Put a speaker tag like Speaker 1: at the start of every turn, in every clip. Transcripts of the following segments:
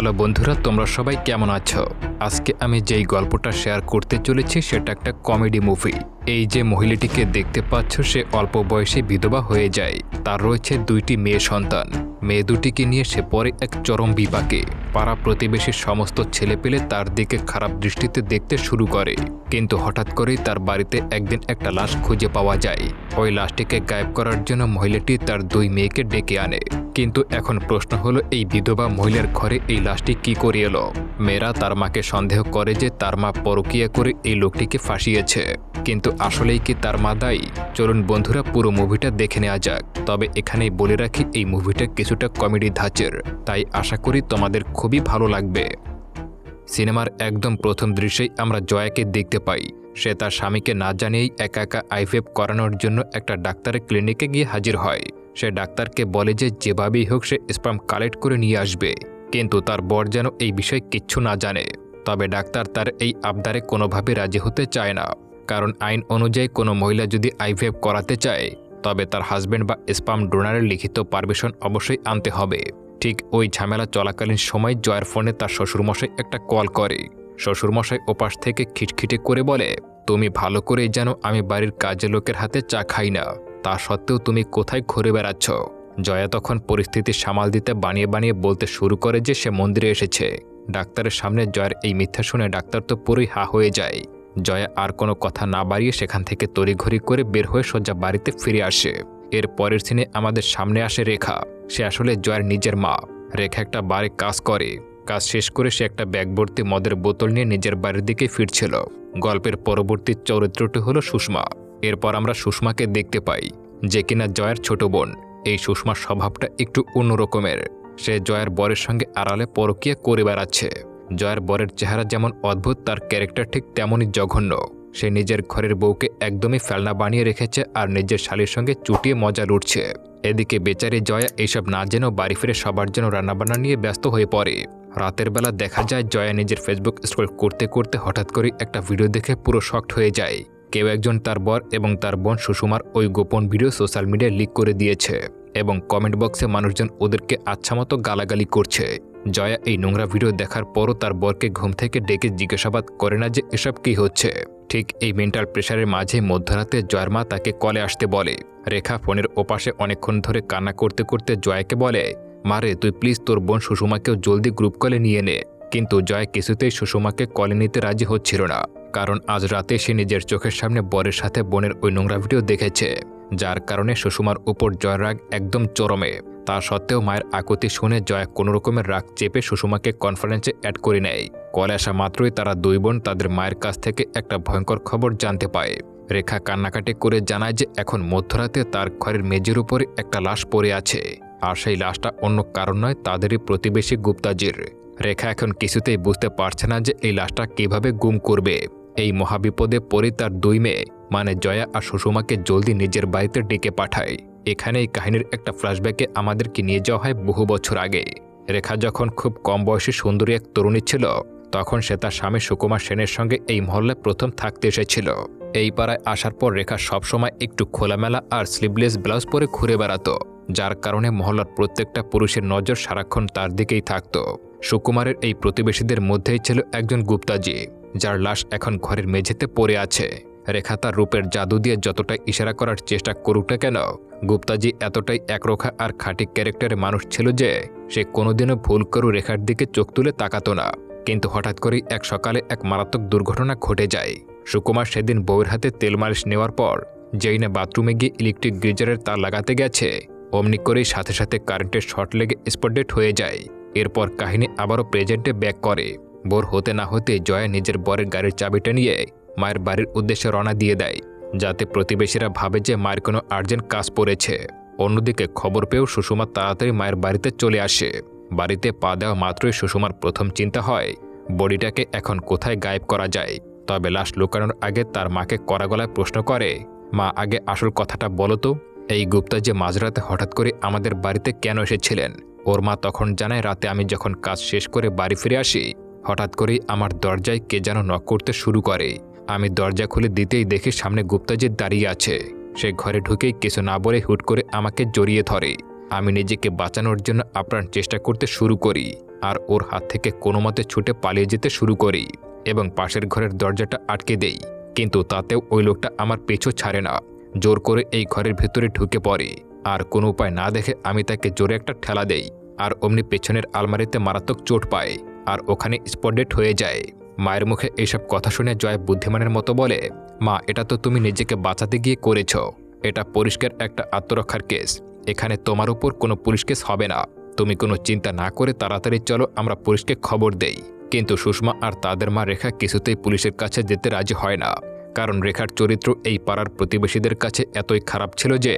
Speaker 1: Hello বন্ধুরা, তোমরা সবাই কেমন আছো? আজকে আমি যেই গল্পটা শেয়ার করতে চলেছি সেটা একটা কমেডি মুভি। এই যে মহিলাটিকে দেখতে পাচ্ছ, সে অল্প বয়সে বিধবা হয়ে যায়। তার রয়েছে 2টি মেয়ে সন্তান। মেয়ে দুটিকে নিয়ে সে পরে এক চরম বিপাকে। পাড়া প্রতিবেশীর সমস্ত ছেলেপেলে তার দিকে খারাপ দৃষ্টিতে দেখতে শুরু করে। কিন্তু হঠাৎ করেই তার বাড়িতে একদিন একটা লাশ খুঁজে পাওয়া যায়। ওই লাশটিকে গায়েব করার জন্য মহিলাটি তার 2 মেয়েকে ডেকে আনে। কিন্তু এখন প্রশ্ন হলো, এই বিধবা মহিলার ঘরে এই লাশটি কি করে এলো? মেয়েরা তার মাকে সন্দেহ করে যে তার মা পরকীয়া করে এই লোকটিকে ফাঁসিয়েছে। কিন্তু আসলেই কি তার মা দায়ী? চলুন বন্ধুরা, পুরো মুভিটা দেখে নেওয়া যাক। তবে এখানেই বলে রাখি, এই মুভিটা কিছুটা কমেডি ধাঁচের, তাই আশা করি তোমাদের খুবই ভালো লাগবে। সিনেমার একদম প্রথম দৃশ্যেই আমরা জয়াকে দেখতে পাই। সে তার স্বামীকে না জানিয়েই একা একা আইভিএফ করানোর জন্য একটা ডাক্তারের ক্লিনিকে গিয়ে হাজির হয়। সে ডাক্তারকে বলে যে যেভাবেই হোক সে স্পার্ম কালেক্ট করে নিয়ে আসবে, কিন্তু তার বর যেন এই বিষয়ে কিচ্ছু না জানে। তবে ডাক্তার তার এই আবদারে কোনোভাবে রাজি হতে চায় না, কারণ আইন অনুযায়ী কোনো মহিলা যদি আইভিএফ করাতে চায় তবে তার হাজব্যান্ড বা স্পার্ম ডোনারের লিখিত পারমিশন অবশ্যই আনতে হবে। ঠিক ওই ঝামেলা চলাকালীন সময় জয়ের ফোনে তার শ্বশুরমশাই একটা কল করে। শ্বশুরমশাই ওপাশ থেকে খিটখিটে করে বলে, তুমি ভালো করেই জানো আমি বাড়ির কাজের লোকের হাতে চা খাই না, তা সত্ত্বেও তুমি কোথায় ঘুরে বেড়াচ্ছ? জয়া তখন পরিস্থিতি সামাল দিতে বানিয়ে বানিয়ে বলতে শুরু করে যে সে মন্দিরে এসেছে। ডাক্তারের সামনে জয়ের এই মিথ্যা শুনে ডাক্তার তো পুরোই হা হয়ে যায়। জয়া আর কোনো কথা না বাড়িয়ে সেখান থেকে তড়িঘড়ি করে বের হয়ে সোজা বাড়িতে ফিরে আসে। এর পরের সিনে আমাদের সামনে আসে রেখা। সে আসলে জয়ের নিজের মা। রেখা একটা বারে কাজ করে। কাজ শেষ করে সে একটা ব্যাগ ভর্তি মদের বোতল নিয়ে নিজের বাড়ির দিকে ফিরছিল। গল্পের পরবর্তী চরিত্রটি হলো সুষমা। এরপর আমরা সুষমাকে দেখতে পাই, যে কিনা জয়ের ছোট বোন। এই সুষমার স্বভাবটা একটু অন্যরকমের। সে জয়ের বরের সঙ্গে আড়ালে পরকীয়া করে বেড়াচ্ছে। জয়ের বরের চেহারা যেমন অদ্ভুত, তার ক্যারেক্টার ঠিক তেমনই জঘন্য। সে নিজের ঘরের বউকে একদমই ফেলনা বানিয়ে রেখেছে আর নিজের শালীর সঙ্গে চুটিয়ে মজা লুটছে। এদিকে বেচারি জয়া এইসব না জেনেও বাড়ি ফিরে সবার জন্য রান্নাবান্না নিয়ে ব্যস্ত হয়ে পড়ে। রাতের বেলা দেখা যায় জয়া নিজের ফেসবুক স্ক্রল করতে করতে হঠাৎ করে একটা ভিডিও দেখে পুরো শকড হয়ে যায়। কেউ একজন তার বর এবং তার বোন সুষমার ওই গোপন ভিডিও সোশ্যাল মিডিয়ায় লিক করে দিয়েছে এবং কমেন্ট বক্সে মানুষজন ওদেরকে আচ্ছামতো গালাগালি করছে। জয়া এই নোংরা ভিডিও দেখার পরও তার বরকে ঘুম থেকে ডেকে জিজ্ঞাসাবাদ করে না যে এসব কি হচ্ছে। ঠিক এই মেন্টাল প্রেশারের মাঝে মধ্যরাতে জয়ের মা তাকে কলে আসতে বলে। রেখা ফোনের ওপাশে অনেকক্ষণ ধরে কান্না করতে করতে জয়াকে বলে, মারে তুই প্লিজ তোর বোন সুষমাকেও জলদি গ্রুপ কলে নিয়ে নে। কিন্তু জয় কিছুতেই সুষমাকে কলে নিতে রাজি হচ্ছিল না, কারণ আজ রাতে সে নিজের চোখের সামনে বরের সাথে বোনের ওই নোংরা ভিডিও দেখেছে, যার কারণে সুষমার উপর জয়ের রাগ একদম চরমে। তা সত্ত্বেও মায়ের আকুতি শুনে জয়া কোনো রকমের রাগ চেপে সুষমাকে কনফারেন্সে অ্যাড করে নেয়। কল আসা মাত্রই তারা 2 বোন তাদের মায়ের কাছ থেকে একটা ভয়ঙ্কর খবর জানতে পায়। রেখা কান্নাকাটি করে জানায় যে এখন মধ্যরাতে তার ঘরের মেঝের উপরে একটা লাশ পড়ে আছে, আর সেই লাশটা অন্য কারণ নয়, তাদেরই প্রতিবেশী গুপ্তাজির। রেখা এখন কিছুতেই বুঝতে পারছে না যে এই লাশটা কিভাবে গুম করবে। এই মহাবিপদে পড়ে তার 2 মেয়ে মানে জয়া আর সুষমাকে জলদি নিজের বাড়িতে ডেকে পাঠায়। এখানে এই কাহিনীর একটা ফ্ল্যাশব্যাকে আমাদেরকে নিয়ে যাওয়া হয় বহু বছর আগে। রেখা যখন খুব কম বয়সী সুন্দরী এক তরুণী ছিল, তখন সে তার স্বামী সুকুমার সেনের সঙ্গে এই মহল্লায় প্রথম থাকতে এসেছিল। এই পাড়ায় আসার পর রেখা সবসময় একটু খোলামেলা আর স্লিভলেস ব্লাউজ পরে ঘুরে বেড়াতো, যার কারণে মহল্লার প্রত্যেকটা পুরুষের নজর সারাক্ষণ তার দিকেই থাকত। সুকুমারের এই প্রতিবেশীদের মধ্যেই ছিল একজন গুপ্তাজি, যার লাশ এখন ঘরের মেঝেতে পড়ে আছে। রেখা তার রূপের জাদু দিয়ে যতটাই ইশারা করার চেষ্টা করুক না কেন, গুপ্তাজি এতটাই একরোখা আর খাঁটি ক্যারেক্টারের মানুষ ছিল যে সে কোনোদিনও ভুল করে রেখার দিকে চোখ তুলে তাকাতো না। কিন্তু হঠাৎ করেই এক সকালে এক মারাত্মক দুর্ঘটনা ঘটে যায়। সুকুমার সেদিন বউয়ের হাতে তেল মালিশ নেওয়ার পর যেই না বাথরুমে গিয়ে ইলেকট্রিক গিজারের তার লাগাতে গেছে, অমনি করেই সাথে সাথে কারেন্টের শর্ট লেগে স্পট ডেড হয়ে যায়। এরপর কাহিনী আবারও প্রেজেন্টে ব্যাক করে। ভোর হতে না হতে জয়া নিজের বরের গাড়ির চাবিটা নিয়ে মায়ের বাড়ির উদ্দেশ্যে রওনা দিয়ে দেয়, যাতে প্রতিবেশীরা ভাবে যে মায়ের কোনো আর্জেন্ট কাজ পড়েছে। অন্যদিকে খবর পেয়েও সুষমা তাড়াতাড়ি মায়ের বাড়িতে চলে আসে। বাড়িতে পা দেওয়া মাত্রই সুষমার প্রথম চিন্তা হয় বডিটাকে এখন কোথায় গায়েব করা যায়। তবে লাশ লুকানোর আগে তার মাকে কড়া গলায় প্রশ্ন করে, মা আগে আসল কথাটা বলো তো, এই গুপ্তা যে মাঝরাতে হঠাৎ করে আমাদের বাড়িতে কেন এসেছিলেন? ওর মা তখন জানায়, রাতে আমি যখন কাজ শেষ করে বাড়ি ফিরে আসি, হঠাৎ করেই আমার দরজায় কে যেন নক করতে শুরু করে। আমি দরজা খুলে দিতেই দেখি সামনে গুপ্তাজি দাঁড়িয়ে আছে। সে ঘরে ঢুকেই কিছু না বলে হুট করে আমাকে জড়িয়ে ধরে। আমি নিজেকে বাঁচানোর জন্য আপ্রাণ চেষ্টা করতে শুরু করি আর ওর হাত থেকে কোনো মতে ছুটে পালিয়ে যেতে শুরু করি এবং পাশের ঘরের দরজাটা আটকে দেই, কিন্তু তাতেও ওই লোকটা আমার পিছু ছাড়ে না। জোর করে এই ঘরের ভেতরে ঢুকে পড়ে আর কোনো উপায় না দেখে আমি তাকে জোরে একটা ঠেলা দেই আর অমনি পেছনের আলমারিতে মারাত্মক চোট পায় আর ওখানে স্পট ডেড হয়ে যায়। মায়ের মুখে এইসব কথা শুনে জয় বুদ্ধিমানের মতো বলে, মা, এটা তো তুমি নিজেকে বাঁচাতে গিয়ে করেছ। এটা পরিষ্কার একটা আত্মরক্ষার কেস। এখানে তোমার উপর কোনো পুলিশ কেস হবে না। তুমি কোনো চিন্তা না করে তাড়াতাড়ি চলো, আমরা পুলিশকে খবর দেই। কিন্তু সুষমা আর তাদের মা রেখা কিছুতেই পুলিশের কাছে যেতে রাজি হয় না, কারণ রেখার চরিত্র এই পাড়ার প্রতিবেশীদের কাছে এতই খারাপ ছিল যে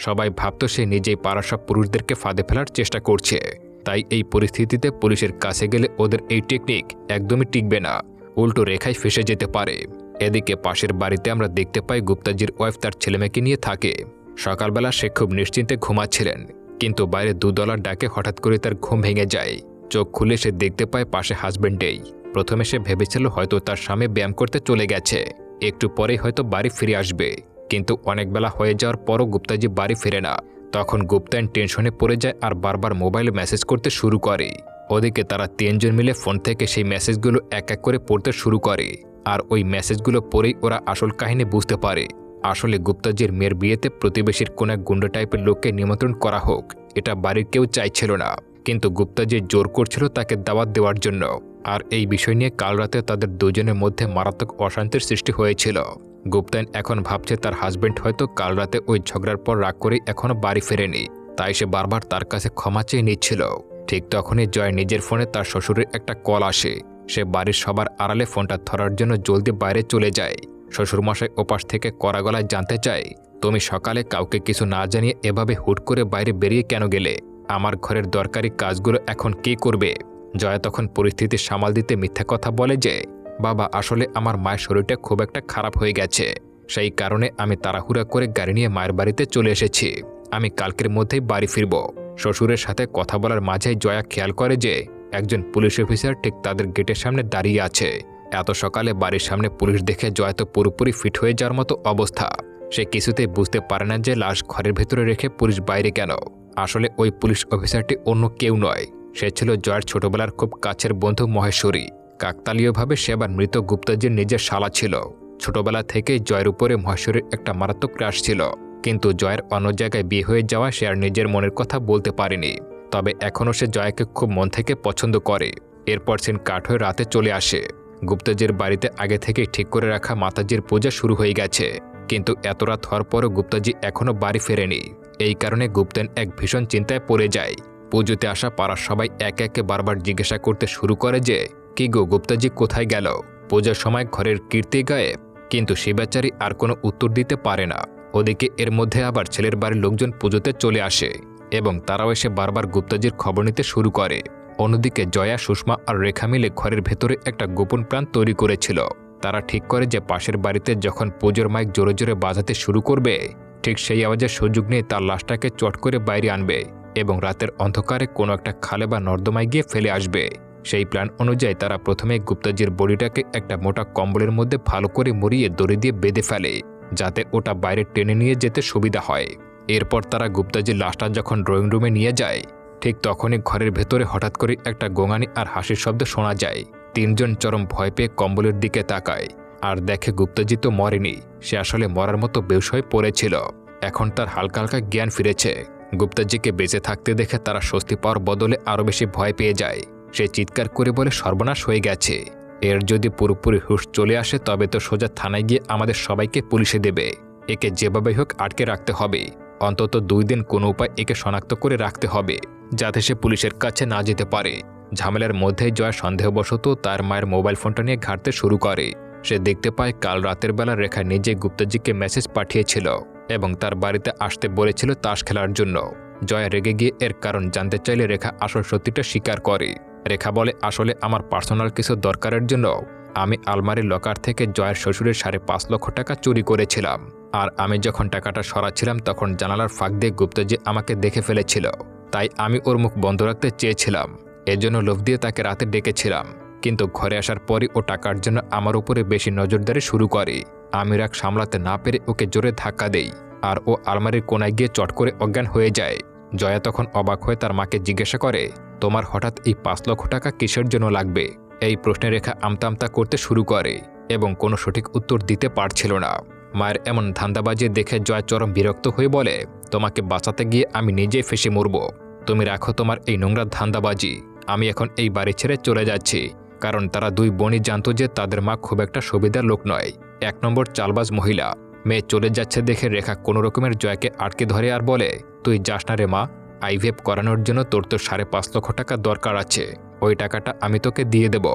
Speaker 1: সবাই ভাবত সে নিজেই পাড়ার সব পুরুষদেরকে ফাঁদে ফেলার চেষ্টা করছে। তাই এই পরিস্থিতিতে পুলিশের কাছে গেলে ওদের এই টেকনিক একদমই টিকবে না, উল্টো রেখায় ফেসে যেতে পারে। এদিকে পাশের বাড়িতে আমরা দেখতে পাই গুপ্তাজির ওয়াইফ তার ছেলেমেয়েকে নিয়ে থাকে। সকালবেলা সে খুব নিশ্চিন্তে ঘুমাচ্ছিলেন, কিন্তু বাইরে দুদলার ডাকে হঠাৎ করে তার ঘুম ভেঙে যায়। চোখ খুলে সে দেখতে পায় পাশে হাজবেন্ডেই। প্রথমে সে ভেবেছিল হয়তো তার স্বামী ব্যায়াম করতে চলে গেছে, একটু পরেই হয়তো বাড়ি ফিরে আসবে, কিন্তু অনেক বেলা হয়ে যাওয়ার পরও গুপ্তাজি বাড়ি ফিরে না। তখন গুপ্তায়ন টেনশনে পড়ে যায় আর বারবার মোবাইলে মেসেজ করতে শুরু করে। ওদিকে তারা তিনজন মিলে ফোন থেকে সেই মেসেজগুলো এক এক করে পড়তে শুরু করে আর ওই মেসেজগুলো পড়েই ওরা আসল কাহিনী বুঝতে পারে। আসলে গুপ্তাজির মেয়ের বিয়েতে প্রতিবেশীর কোন এক গুন্ডা টাইপের লোককে নিমন্ত্রণ করা হোক, এটা বাড়ির কেউ চাইছিল না, কিন্তু গুপ্তাজি জোর করছিল তাকে দাওয়াত দেওয়ার জন্য। আর এই বিষয় নিয়ে কাল রাতে তাদের দুজনের মধ্যে মারাত্মক অশান্তির সৃষ্টি হয়েছিল। গুপ্তায়ন এখন ভাবছে তার হাজবেন্ড হয়তো কাল রাতে ওই ঝগড়ার পর রাগ করেই এখনো বাড়ি ফেরেনি, তাই সে বারবার তার কাছে ক্ষমা চেয়ে নিচ্ছিল। ঠিক তখনই জয় নিজের ফোনে তার শ্বশুরের একটা কল আসে। সে বাড়ির সবার আড়ালে ফোনটা ধরার জন্য জলদি বাইরে চলে যায়। শ্বশুরমশাই ওপাশ থেকে কড়া গলায় জানতে চায়, তুমি সকালে কাউকে কিছু না জানিয়ে এভাবে হুট করে বাইরে বেরিয়ে কেন গেলে? আমার ঘরের দরকারি কাজগুলো এখন কে করবে? জয়া তখন পরিস্থিতি সামাল দিতে মিথ্যা কথা বলে যে, বাবা, আসলে আমার মায়ের শরীরটা খুব একটা খারাপ হয়ে গেছে, সেই কারণে আমি তাড়াহুড়া করে গাড়ি নিয়ে মায়ের বাড়িতে চলে এসেছি। আমি কালকের মধ্যেই বাড়ি ফিরব। শ্বশুরের সাথে কথা বলার মাঝেই জয়া খেয়াল করে যে একজন পুলিশ অফিসার ঠিক তাদের গেটের সামনে দাঁড়িয়ে আছে। এত সকালে বাড়ির সামনে পুলিশ দেখে জয়া তো পুরোপুরি ফিট হয়ে যাওয়ার মতো অবস্থা। সে কিছুতেই বুঝতে পারে না যে লাশ ঘরের ভেতরে রেখে পুলিশ বাইরে কেন। আসলে ওই পুলিশ অফিসারটি অন্য কেউ নয়, সে ছিল জয়ের ছোটবেলার খুব কাছের বন্ধু মহেশ্বরী। কাকতালীয়ভাবে সে আবার মৃত গুপ্তাজির নিজের শালা ছিল। ছোটবেলা থেকেই জয়ের উপরে মহেশ্বরীর একটা মারাত্মক ক্রাশ ছিল, কিন্তু জয়ের অন্য জায়গায় বিয়ে হয়ে যাওয়া সে আর নিজের মনের কথা বলতে পারেনি। তবে এখনও সে জয়াকে খুব মন থেকে পছন্দ করে। এরপর সিন কাট হয়ে রাতে চলে আসে। গুপ্তাজির বাড়িতে আগে থেকেই ঠিক করে রাখা মাতাজির পূজা শুরু হয়ে গেছে, কিন্তু এত রাত হওয়ার পরও গুপ্তাজি এখনও বাড়ি ফেরেনি। এই কারণে গুপ্তেন এক ভীষণ চিন্তায় পড়ে যায়। পুজোতে আসা পাড়ার সবাই একে একে বারবার জিজ্ঞাসা করতে শুরু করে যে, কি গো, গুপ্তাজি কোথায় গেল? পূজার সময় ঘরের কীর্তি গায়ে, কিন্তু সে বেচারি আর কোনো উত্তর দিতে পারে না। ওদিকে এর মধ্যে আবার ছেলের বাড়ির লোকজন পুজোতে চলে আসে এবং তারাও এসে বারবার গুপ্তাজির খবর নিতে শুরু করে। অন্যদিকে জয়া, সুষমা আর রেখা মিলে ঘরের ভেতরে একটা গোপন প্ল্যান তৈরি করেছিল। তারা ঠিক করে যে পাশের বাড়িতে যখন পুজোর মাইক জোরে জোরে বাজাতে শুরু করবে, ঠিক সেই আওয়াজের সুযোগ নিয়ে তার লাশটাকে চট করে বাইরে আনবে এবং রাতের অন্ধকারে কোনো একটা খালে বা নর্দমায় গিয়ে ফেলে আসবে। সেই প্ল্যান অনুযায়ী তারা প্রথমে গুপ্তাজির বডিটাকে একটা মোটা কম্বলের মধ্যে ভালো করে মুড়িয়ে দড়ি দিয়ে বেঁধে ফেলে, যাতে ওটা বাইরে টেনে নিয়ে যেতে সুবিধা হয়। এরপর তারা গুপ্তাজির লাশটা যখন ড্রয়িং রুমে নিয়ে যায়, ঠিক তখনই ঘরের ভেতরে হঠাৎ করে একটা গোঙানি আর হাসির শব্দ শোনা যায়। তিনজন চরম ভয় পেয়ে কম্বলের দিকে তাকায় আর দেখে গুপ্তাজি তো মরেনি, সে আসলে মরার মতো বেহুশ হয়ে পড়েছিল। এখন তার হালকা হালকা জ্ঞান ফিরেছে। গুপ্তাজিকে বেঁচে থাকতে দেখে তারা স্বস্তি পাওয়ার বদলে আরও বেশি ভয় পেয়ে যায়। সে চিৎকার করে বলে, সর্বনাশ হয়ে গেছে, এর যদি পুরোপুরি হুঁশ চলে আসে তবে তো সোজা থানায় গিয়ে আমাদের সবাইকে পুলিশে দেবে। একে যেভাবেই হোক আটকে রাখতে হবে, অন্তত 2 দিন কোনো উপায় একে শনাক্ত করে রাখতে হবে, যাতে সে পুলিশের কাছে না যেতে পারে। ঝামেলার মধ্যেই জয়া সন্দেহবশত তার মায়ের মোবাইল ফোনটা নিয়ে ঘাঁটতে শুরু করে। সে দেখতে পায় কাল রাতের বেলা রেখা নিজে গুপ্তাজিকে মেসেজ পাঠিয়েছিল এবং তার বাড়িতে আসতে বলেছিল তাস খেলার জন্য। জয়া রেগে গিয়ে এর কারণ জানতে চাইলে রেখা আসল সত্যিটা স্বীকার করে। রেখা বলে, আসলে আমার পার্সোনাল কিছু দরকারের জন্য আমি আলমারির লকার থেকে জয়ের শ্বশুরের 5.5 লক্ষ টাকা চুরি করেছিলাম, আর আমি যখন টাকাটা সরাচ্ছিলাম তখন জানালার ফাঁক দিয়ে গুপ্তাজি আমাকে দেখে ফেলেছিল। তাই আমি ওর মুখ বন্ধ রাখতে চেয়েছিলাম, এজন্য লোভ দিয়ে তাকে রাতে ডেকেছিলাম। কিন্তু ঘরে আসার পরই ও টাকার জন্য আমার উপরে বেশি নজরদারি শুরু করে। আমি রাগ সামলাতে না পেরে ওকে জোরে ধাক্কা দেই আর ও আলমারির কোনায় গিয়ে চট করে অজ্ঞান হয়ে যায়। জয়া তখন অবাক হয়ে তার মাকে জিজ্ঞাসা করে, তোমার হঠাৎ এই 5 লক্ষ টাকা কিসের জন্য লাগবে? এই প্রশ্নে রেখা আমতা আমতা করতে শুরু করে এবং কোনো সঠিক উত্তর দিতে পারছিল না। মায়ের এমন ধান্দাবাজি দেখে জয়া চরম বিরক্ত হয়ে বলে, তোমাকে বাঁচাতে গিয়ে আমি নিজেই ফেসে মরব। তুমি রাখো তোমার এই নোংরা ধান্দাবাজি। আমি এখন এই বাড়ি ছেড়ে চলে যাচ্ছি। কারণ তারা দুই বোনই জানতো যে তাদের মা খুব একটা সুবিধার লোক নয়, 1 নম্বর চালবাজ মহিলা। মেয়ে চলে যাচ্ছে দেখে রেখা কোনো রকমের জয়াকে আটকে ধরে আর বলে, তুই যাস না রে মা, আইভিএফ করানোর জন্য তোর তো 5.5 লক্ষ টাকা দরকার আছে। ওই টাকাটা আমি তোকে দিয়ে দেব।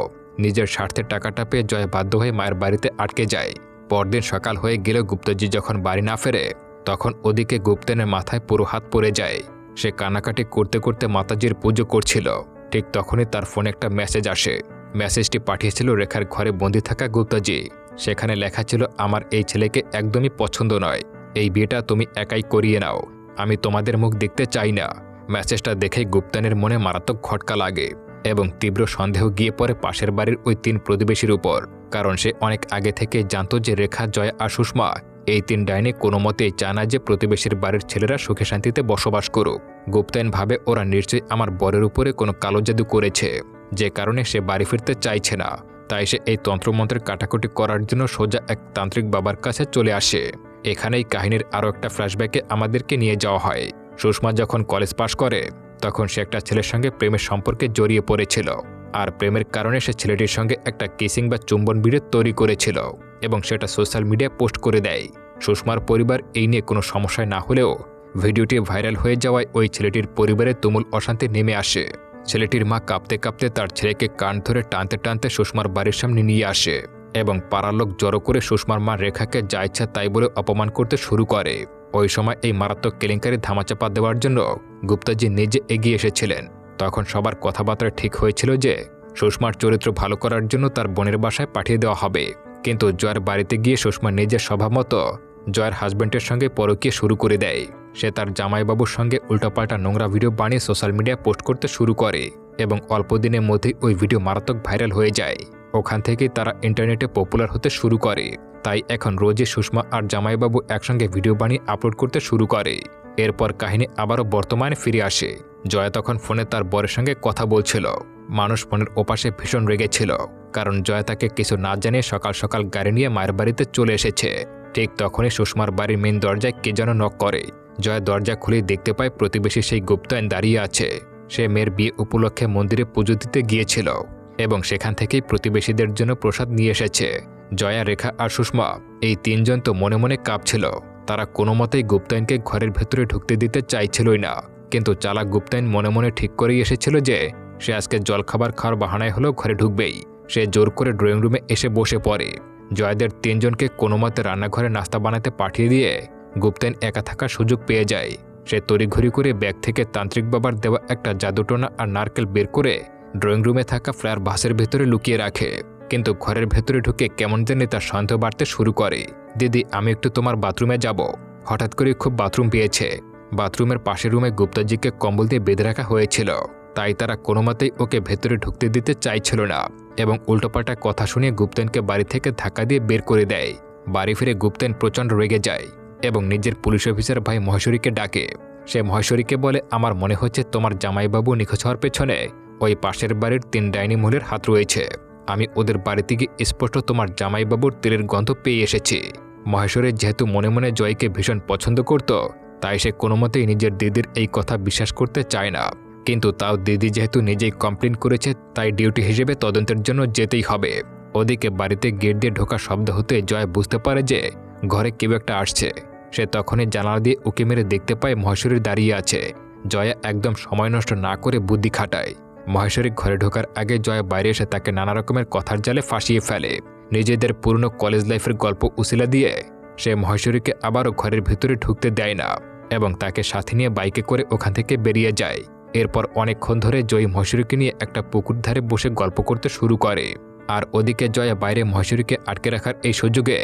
Speaker 1: নিজের স্বার্থের টাকাটা পেয়ে জয়া বাধ্য হয়ে মায়ের বাড়িতে আটকে যায়। পরদিন সকাল হয়ে গেলেও গুপ্তজি যখন বাড়ি না ফেরে তখন ওদিকে গুপ্তেনের মাথায় পুরো হাত পড়ে যায়। সে কান্নাকাটি করতে করতে মাতাজির পুজো করছিল। ঠিক তখনই তার ফোনে একটা মেসেজ আসে। মেসেজটি পাঠিয়েছিল রেখার ঘরে বন্দি থাকা গুপ্তাজি। সেখানে লেখা ছিল, আমার এই ছেলেকে একদমই পছন্দ নয়। এই বিয়েটা তুমি একাই করিয়ে নাও। আমি তোমাদের মুখ দেখতে চাই না। মেসেজটা দেখেই গুপ্তানের মনে মারাত্মক খটকা লাগে এবং তীব্র সন্দেহ গিয়ে পড়ে পাশের বাড়ির ওই 3 প্রতিবেশীর উপর। কারণ সে অনেক আগে থেকে জানতো যে রেখা, জয়া আর সুষমা এই 3 ডাইনি কোনো মতেই চায় না যে প্রতিবেশীর বাড়ির ছেলেরা সুখে শান্তিতে বসবাস করুক। গুপ্তায়ন ভাবে ওরা নিশ্চয়ই আমার বরের উপরে কোনো কালো জাদু করেছে, যে কারণে সে বাড়ি ফিরতে চাইছে না। তাই সে এই তন্ত্রমন্ত্রের কাটাকুটি করার জন্য সোজা এক তান্ত্রিক বাবার কাছে চলে আসে। এখানেই কাহিনীর আরও একটা ফ্ল্যাশব্যাকে আমাদেরকে নিয়ে যাওয়া হয়। সুষমা যখন কলেজ পাশ করে তখন সে একটা ছেলের সঙ্গে প্রেমের সম্পর্কে জড়িয়ে পড়েছিল। আর প্রেমের কারণে সে ছেলেটির সঙ্গে একটা কিসিং বা চুম্বন ভিডিও তৈরি করেছিল এবং সেটা সোশ্যাল মিডিয়ায় পোস্ট করে দেয়। সুষমার পরিবার এই নিয়ে কোনো সমস্যায় না হলেও ভিডিওটি ভাইরাল হয়ে যাওয়ায় ওই ছেলেটির পরিবারে তুমুল অশান্তি নেমে আসে। ছেলেটির মা কাঁপতে কাঁপতে তার ছেলেকে কান ধরে টানতে টানতে সুষমার বাড়ির সামনে নিয়ে আসে এবং পাড়ার লোক জড়ো করে সুষমার মা রেখাকে যা ইচ্ছা তাই বলে অপমান করতে শুরু করে। ওই সময় এই মারাত্মক কেলেঙ্কারি ধামাচাপা দেওয়ার জন্য গুপ্তাজি নিজে এগিয়ে এসেছিলেন। তখন সবার কথাবার্তা ঠিক হয়েছিল যে সুষমার চরিত্র ভালো করার জন্য তার বোনের বাসায় পাঠিয়ে দেওয়া হবে। কিন্তু জয়ের বাড়িতে গিয়ে সুষমা নিজের স্বভাবমতো জয়ের হাজব্যান্ডের সঙ্গে পরকীয়া শুরু করে দেয়। সে তার জামাইবাবুর সঙ্গে উল্টাপাল্টা নোংরা ভিডিও বানিয়ে সোশ্যাল মিডিয়ায় পোস্ট করতে শুরু করে এবং অল্প দিনের মধ্যেই ওই ভিডিও মারাত্মক ভাইরাল হয়ে যায়। ওখান থেকেই তারা ইন্টারনেটে পপুলার হতে শুরু করে। তাই এখন রোজই সুষমা আর জামাইবাবু একসঙ্গে ভিডিও বানিয়ে আপলোড করতে শুরু করে। এরপর কাহিনী আবারও বর্তমানে ফিরে আসে। জয়া তখন ফোনে তার বরের সঙ্গে কথা বলছিল। মানুষ ফোনের ওপাশে ভীষণ রেগেছিল, কারণ জয়া তাকে কিছু না জানিয়ে সকাল সকাল গাড়ি নিয়ে মায়ের বাড়িতে চলে এসেছে। ঠিক তখনই সুষমার বাড়ির মেন দরজায় কে যেন নক করে। জয়া দরজা খুলেই দেখতে পায় প্রতিবেশী সেই গুপ্তায়ন দাঁড়িয়ে আছে। সে মেয়ের বিয়ে উপলক্ষে মন্দিরে পুজো দিতে গিয়েছিল এবং সেখান থেকেই প্রতিবেশীদের জন্য প্রসাদ নিয়ে এসেছে। জয়া, রেখা আর সুষমা এই 3 জন তো মনে মনে কাঁপছিল। তারা কোনো মতেই গুপ্তায়নকে ঘরের ভেতরে ঢুকতে দিতে চাইছিলই না। কিন্তু চালাক গুপ্তায়ন মনে মনে ঠিক করেই এসেছিল যে সে আজকে জলখাবার খাওয়ার বাহানায় হলেও ঘরে ঢুকবেই। সে জোর করে ড্রয়িং রুমে এসে বসে পড়ে। জয়াদের 3 জনকে কোনো মতে রান্নাঘরে নাস্তা বানাতে পাঠিয়ে দিয়ে গুপ্তায়ন একা থাকার সুযোগ পেয়ে যায়। সে তড়িঘড়ি করে ব্যাগ থেকে তান্ত্রিক বাবার দেওয়া একটা জাদুটোনা আর নারকেল বের করে ড্রয়িং রুমে থাকা ফ্লায়ার ভাসের ভেতরে লুকিয়ে রাখে। কিন্তু ঘরের ভেতরে ঢুকে কেমন জানি তার সন্দেহ বাড়তে শুরু করে। দিদি, আমি একটু তোমার বাথরুমে যাব। হঠাৎ করে খুব বাথরুম পেয়েছে। বাথরুমের পাশের রুমে গুপ্তাজিকে কম্বল দিয়ে বেঁধে রাখা হয়েছিল, তাই তারা কোনো মতেই ওকে ভেতরে ঢুকতে দিতে চাইছিল না এবং উল্টোপাল্টা কথা শুনিয়ে গুপ্তায়নকে বাড়ি থেকে ধাক্কা দিয়ে বের করে দেয়। বাড়ি ফিরে গুপ্তায়ন প্রচণ্ড রেগে যায় এবং নিজের পুলিশ অফিসার ভাই মহেশ্বরীকে ডাকে। সে মহেশ্বরীকে বলে, আমার মনে হচ্ছে তোমার জামাইবাবু নিখোঁজ হওয়ার পেছনে ওই পাশের বাড়ির 3 ডাইনি মহিলার হাত রয়েছে। আমি ওদের বাড়িতে গিয়ে স্পষ্ট তোমার জামাইবাবুর তেলের গন্ধ পেয়ে এসেছি। মহেশ্বরী যেহেতু মনে মনে জয়কে ভীষণ পছন্দ করত, তাই সে কোনো মতেই নিজের দিদির এই কথা বিশ্বাস করতে চায় না। কিন্তু তাও দিদি যেহেতু নিজেই কমপ্লেন করেছে, তাই ডিউটি হিসেবে তদন্তের জন্য যেতেই হবে। ওদিকে বাড়িতে গেট দিয়ে ঢোকা শব্দ হতে জয় বুঝতে পারে যে ঘরে কেউ একটা আসছে। সে তখনই জানালা দিয়ে উঁকি মেরে দেখতে পায় মহেশ্বরী দাঁড়িয়ে আছে। জয়া একদম সময় নষ্ট না করে বুদ্ধি খাটায়। মহেশ্বরী ঘরে ঢোকার আগে জয়া বাইরে এসে তাকে নানা রকমের কথার জালে ফাঁসিয়ে ফেলে। নিজেদের পুরনো কলেজ লাইফের গল্প উসিলা দিয়ে সে মহেশ্বরীকে আবারও ঘরের ভিতরে ঢুকতে দেয় না এবং তাকে সাথে নিয়ে বাইকে করে ওখান থেকে বেরিয়ে যায়। এরপর অনেকক্ষণ ধরে জয়ী মহেশ্বরীকে নিয়ে একটা পুকুর ধারে বসে গল্প করতে শুরু করে। আর ওদিকে জয়া বাইরে মহেশ্বরীকে আটকে রাখার এই সুযোগে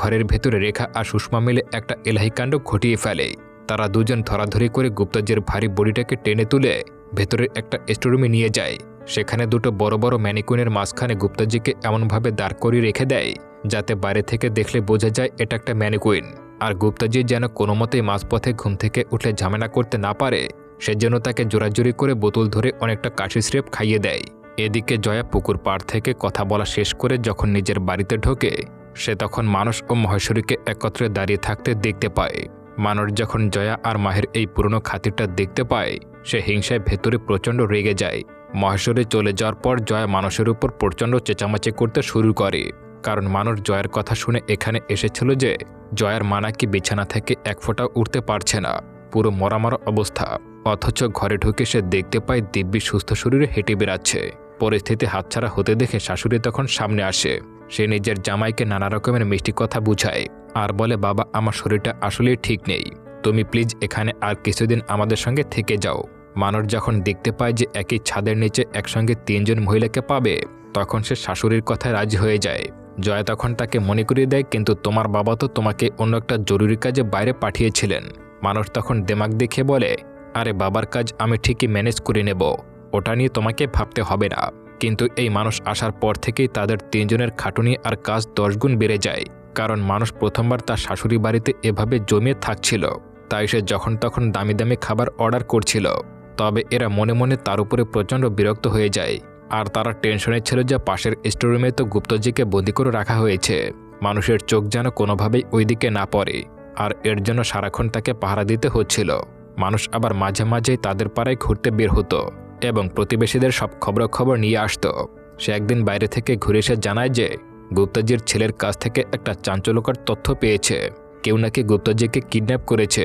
Speaker 1: ঘরের ভেতরে রেখা আর সুষমা মিলে একটা এলাহি কাণ্ড ঘটিয়ে ফেলে। তারা দুজন ধরাধরি করে গুপ্তাজির ভারী বডিটাকে টেনে তুলে ভেতরের একটা স্টোরুমে নিয়ে যায়। সেখানে দুটো বড় বড় ম্যানিকুইনের মাঝখানে গুপ্তাজিকে এমনভাবে দাঁড় করিয়ে রেখে দেয় যাতে বাইরে থেকে দেখলে বোঝা যায় এটা একটা ম্যানিকুইন। আর গুপ্তাজি যেন কোনো মতেই মাঝপথে ঘুম থেকে উঠলে ঝামেলা করতে না পারে, সেজন্য তাকে জোরাজুরি করে বোতল ধরে অনেকটা কাশি সিরাপ খাইয়ে দেয়। এদিকে জয়া পুকুর পাড় থেকে কথা বলা শেষ করে যখন নিজের বাড়িতে ঢোকে, সে তখন মানস ও মহেশ্বরীকে একত্রে দাঁড়িয়ে থাকতে দেখতে পায়। মানস যখন জয়া আর মাহের এই পুরনো খাতিরটা দেখতে পায়, সে হিংসায় ভেতরে প্রচণ্ড রেগে যায়। মহেশ্বরী চলে যাওয়ার পর জয়া মানসের উপর প্রচণ্ড চেঁচামেচি করতে শুরু করে, কারণ মানুষ জয়ার কথা শুনে এখানে এসেছিল যে জয়ার মা নাকি বিছানা থেকে এক ফোঁটাও উঠতে পারছে না, পুরো মরা অবস্থা। অথচ ঘরে ঢুকে সে দেখতে পায় দিব্যি সুস্থ শরীরে হেঁটে বেড়াচ্ছে। পরিস্থিতি হাতছাড়া হতে দেখে শাশুড়ি তখন সামনে আসে। সে নিজের জামাইকে নানা রকমের মিষ্টি কথা বুঝায় আর বলে, বাবা, আমার শরীরটা আসলেই ঠিক নেই, তুমি প্লিজ এখানে আর কিছুদিন আমাদের সঙ্গে থেকে যাও। মানুষ যখন দেখতে পায় যে একই ছাদের নিচে একসঙ্গে 3 জন মহিলাকে পাবে, তখন সে শাশুড়ির কথায় রাজি হয়ে যায়। জয়া তখন তাকে মনে করিয়ে দেয়, কিন্তু তোমার বাবা তো তোমাকে অন্য একটা জরুরি কাজে বাইরে পাঠিয়েছিলেন। মানুষ তখন দেমাগ দেখে বলে, আরে বাবার কাজ আমি ঠিকই ম্যানেজ করে নেব, ওটা নিয়ে তোমাকে ভাবতে হবে না। কিন্তু এই মানুষ আসার পর থেকেই তাদের 3 জনের খাটুনি আর কাজ 10 গুণ বেড়ে যায়, কারণ মানুষ প্রথমবার তার শাশুড়ি বাড়িতে এভাবে জমিয়ে থাকছিল, তাই সে যখন তখন দামি দামি খাবার অর্ডার করছিল। তবে এরা মনে মনে তার উপরে প্রচণ্ড বিরক্ত হয়ে যায়, আর তারা টেনশনে ছিল যে পাশের স্টোররুমে তো গুপ্তজিকে বন্দি করে রাখা হয়েছে। মানুষের চোখ যেন কোনোভাবেই ওই দিকে না পড়ে, আর এর জন্য সারাক্ষণ তাকে পাহারা দিতে হচ্ছিল। মানুষ আবার মাঝে মাঝেই তাদের পাড়ায় ঘুরতে বের হতো এবং প্রতিবেশীদের সব খবর নিয়ে আসতো। সে একদিন বাইরে থেকে ঘুরে এসে জানায় যে গুপ্তাজির ছেলের কাছ থেকে একটা চাঞ্চল্যকর তথ্য পেয়েছে। কেউ নাকি গুপ্তাজিকে কিডন্যাপ করেছে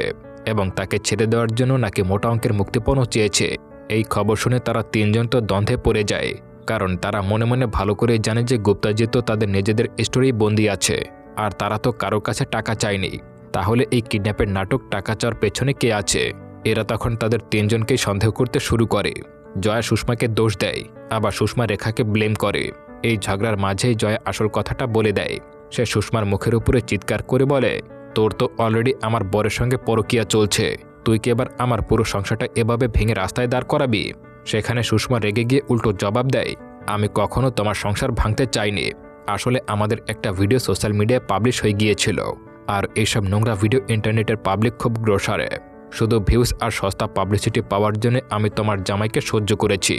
Speaker 1: এবং তাকে ছেড়ে দেওয়ার জন্য নাকি মোটা অঙ্কের মুক্তিপণও চেয়েছে। এই খবর শুনে তারা 3 জন তো দ্বন্দ্বে পড়ে যায়, কারণ তারা মনে মনে ভালো করে জানে যে গুপ্তাজি তো তাদের নিজেদের স্টোরেই বন্দি আছে, আর তারা তো কারো কাছে টাকা চায়নি। তাহলে এই কিডন্যাপের নাটক টাকা চাওয়ার পেছনে কে আছে? এরা তখন তাদের 3 জনকেই সন্দেহ করতে শুরু করে। জয়া সুষমাকে দোষ দেয়, আবার সুষমা রেখাকে ব্লেম করে। এই ঝগড়ার মাঝেই জয়া আসল কথাটা বলে দেয়। সে সুষমার মুখের উপরে চিৎকার করে বলে, তোর তো অলরেডি আমার বরের সঙ্গে পরকীয়া চলছে, তুই কি এবার আমার পুরো সংসারটা এভাবে ভেঙে রাস্তায় দাঁড় করাবি? সেখানে সুষমা রেগে গিয়ে উল্টো জবাব দেয়, আমি কখনো তোমার সংসার ভাঙতে চাইনি। আসলে আমাদের একটা ভিডিও সোশ্যাল মিডিয়ায় পাবলিশ হয়ে গিয়েছিল, আর এইসব নোংরা ভিডিও ইন্টারনেটের পাবলিক খুব গ্রোসারে। শুধু ভিউজ আর সস্তা পাবলিসিটি পাওয়ার জন্য আমি তোমার জামাইকে সহ্য করেছি।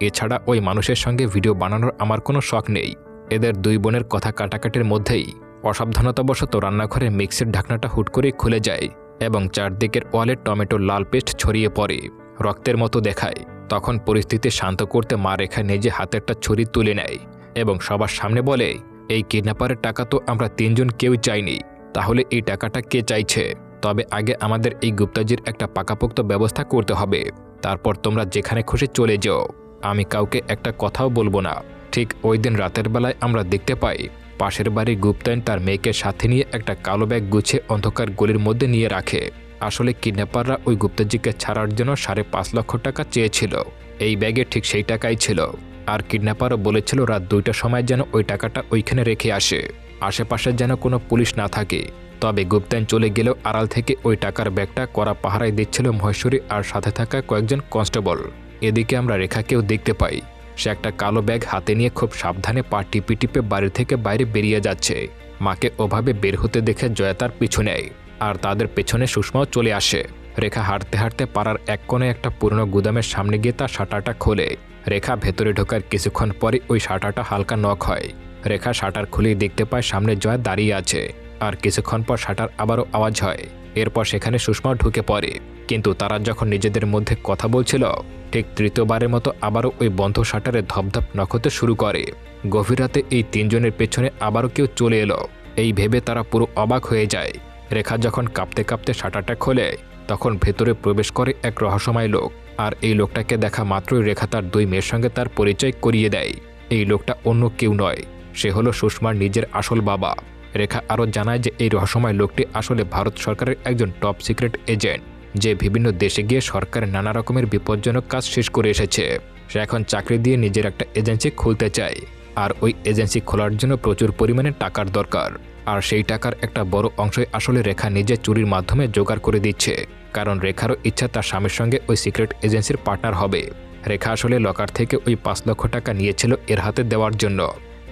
Speaker 1: এছাড়া ওই মানুষের সঙ্গে ভিডিও বানানোর আমার কোনো শখ নেই। এদের 2 বোনের কথা কাটাকাটির মধ্যেই অসাবধানতাবশত রান্নাঘরের মিক্সির ঢাকনাটা হুট করে খুলে যায় এবং চারদিকের ওয়ালে টমেটোর লাল পেস্ট ছড়িয়ে পড়ে, রক্তের মতো দেখায়। তখন পরিস্থিতি শান্ত করতে মা রেখা নিজে হাতেরটা ছুরি তুলে নেয় এবং সবার সামনে বলে, এই কিডন্যাপারের টাকা তো আমরা 3 জন কেউই চাইনি, তাহলে এই টাকাটা কে চাইছে? তবে আগে আমাদের এই গুপ্তাজির একটা পাকাপোক্ত ব্যবস্থা করতে হবে, তারপর তোমরা যেখানে খুশি চলে যাও, আমি কাউকে একটা কথাও বলবো না। ঠিক ওই দিন রাতের বেলায় আমরা দেখতে পাই পাশের বাড়ির গুপ্তায়ন তার মেয়েকে সাথে নিয়ে একটা কালো ব্যাগ গুছিয়ে অন্ধকার গলির মধ্যে নিয়ে রাখে। আসলে কিডন্যাপাররা ওই গুপ্তাজিকে ছাড়ার জন্য 5.5 লক্ষ টাকা চেয়েছিল। এই ব্যাগে ঠিক সেই টাকাই ছিল, আর কিডন্যাপারও বলেছিল রাত 2টার সময় যেন ওই টাকাটা ওইখানে রেখে আসে, আশেপাশে যেন কোনো পুলিশ না থাকে। তবে গুপ্তায়ন চলে গেলেও আড়াল থেকে ওই টাকার ব্যাগটা কড়া পাহারায় দিচ্ছিল মহেশ্বরী আর সাথে থাকা কয়েকজন কনস্টেবল। এদিকে আমরা রেখাকেও দেখতে পাই, সে একটা কালো ব্যাগ হাতে নিয়ে খুব সাবধানে পা টিপে টিপে বাড়ি থেকে বাইরে বেরিয়ে যাচ্ছে। মাকে ওভাবে বের হতে দেখে জয়া তার পিছু নেয়, আর তাদের পেছনে সুষমাও চলে আসে। রেখা হাঁটতে হাঁটতে পাড়ার এক কোণে একটা পুরনো গুদামের সামনে গিয়ে তার শাটারটা খোলে। রেখা ভেতরে ঢোকার কিছুক্ষণ পরে ওই শাটারটা হালকা নক হয়। রেখা শাটার খুলেই দেখতে পায় সামনে জয়া দাঁড়িয়ে আছে, আর কিছুক্ষণ পর শাটার আবারও আওয়াজ হয়। এরপর সেখানে সুষমাও ঢুকে পড়ে, কিন্তু তারা যখন নিজেদের মধ্যে কথা বলছিল, ঠিক তৃতীয়বারের মতো আবারও ওই বন্ধ শাটারে ধপধপ নক হতে শুরু করে। গভীর রাতে এই 3 জনের পেছনে আবারও কেউ চলে এলো, এই ভেবে তারা পুরো অবাক হয়ে যায়। রেখা যখন কাঁপতে কাঁপতে শাটারটা খোলে, তখন ভেতরে প্রবেশ করে এক রহস্যময় লোক, আর এই লোকটাকে দেখা মাত্রই রেখা তার 2 মেয়ের সঙ্গে তার পরিচয় করিয়ে দেয়। এই লোকটা অন্য কেউ নয়, সে হলো সুষমার নিজের আসল বাবা। রেখা আরও জানায় যে এই রহস্যময় লোকটি আসলে ভারত সরকারের একজন টপ সিক্রেট এজেন্ট, যে বিভিন্ন দেশে গিয়ে সরকারের নানা রকমের বিপজ্জনক কাজ শেষ করে এসেছে। সে এখন চাকরি দিয়ে নিজের একটা এজেন্সি খুলতে চায়, আর ওই এজেন্সি খোলার জন্য প্রচুর পরিমাণে টাকার দরকার। আর সেই টাকার একটা বড় অংশই আসলে রেখা নিজে চুরির মাধ্যমে জোগাড় করে দিচ্ছে, কারণ রেখারও ইচ্ছা তার স্বামীর সঙ্গে ওই সিক্রেট এজেন্সির পার্টনার হবে। রেখা আসলে লকার থেকে ওই 5 লক্ষ টাকা নিয়েছিল এর হাতে দেওয়ার জন্য,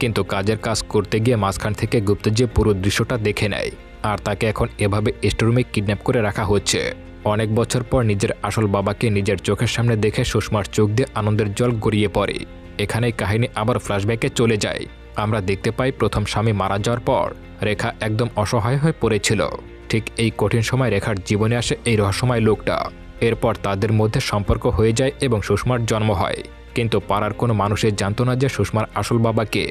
Speaker 1: কিন্তু কাজের কাজ করতে গিয়ে মাঝখান থেকে গুপ্তজি পুরো দৃশ্যটা দেখে নেয়, আর তাকে এখন এভাবে স্টোররুমে কিডন্যাপ করে রাখা হচ্ছে। অনেক বছর পর নিজের আসল বাবাকে নিজের চোখের সামনে দেখে সুষমার চোখ দিয়ে আনন্দের জল গড়িয়ে পড়ে। এখানেই কাহিনী আবার ফ্ল্যাশব্যাকে চলে যায়। আমরা দেখতে পাই প্রথম স্বামী মারা যাওয়ার পর রেখা একদম অসহায় হয়ে পড়েছিল। ঠিক এই কঠিন সময় রেখার জীবনে আসে এই রহস্যময় লোকটা। এরপর তাদের মধ্যে সম্পর্ক হয়ে যায় এবং সুষমার জন্ম হয়। কিন্তু পাড়ার কোনো মানুষই জানতো না যে সুষমার আসল বাবাকে।